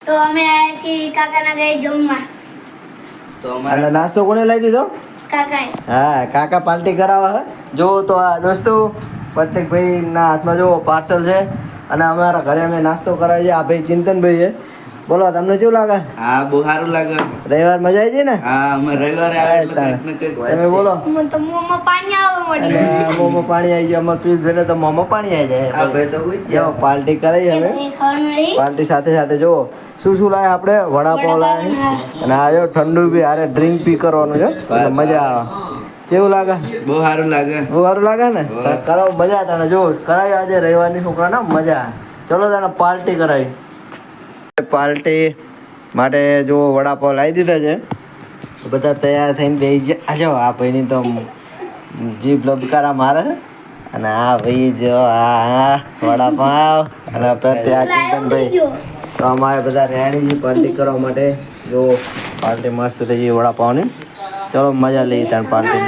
તો અમે આયા છીએ કાકાના ઘરે જમવા. તો અમારે નાસ્તો કોને લઈ દીધો? કાકાએ. હા, કાકા પાર્ટી કરાવે છે. જો તો આ દોસ્તો પ્રત્યેકભાઈ ના હાથમાં જો પાર્સલ છે અને અમારા ઘરે અમે નાસ્તો કરાવીએ છીએ. આ ભાઈ ચિંતનભાઈ છે. બોલો તમને કેવું લાગે? હા, બહુ સારું લાગે. રવિવાર મજા આવી છે ને? હા, અમે રવિવારે આવે એટલે કંઈક ને કંઈક હોય. તમે બોલો. મને તો મોંમાં પાણી આવે મળી. અને મોંમાં પાણી આવી જાય. અમારા પિયુષભાઈને તો મોંમાં પાણી આવી જાય. આ ભાઈ તો પૂછ્યા. જો પાર્ટી કરી અમે. ખાવાનું નહીં. પાર્ટી સાથે સાથે જો શું લાવે આપણે? વડાપાવ લાવે અને આ જો ઠંડુ બી હારે ડ્રિંક બી કરવાનું છે એટલે મજા આવે. કેવું લાગે? બહુ સારું લાગે. બહુ સારું લાગે ને? હા. કરો મજા તને જો કરાવી આજે રવિવારની છોકરાને મજા. ચલો તને પાર્ટી કરાવી. પાર્ટી માટે જો વડાપાવ લાવી દીધા છે. બધા તૈયાર થઈને બેસી ગયા. જો આ ભાઈની તો જીભ લબકારા મારે છે અને આ ભાઈ જો આ વડાપાવ અને અત્યારે આ ચિંતનભાઈ તો અમારે બધા રેડી છે પાર્ટી કરવા માટે. જો પાર્ટી મસ્ત થઈ ગઈ વડાપાવની. ચલો મજા લઈએ ત્યાં પાર્ટી.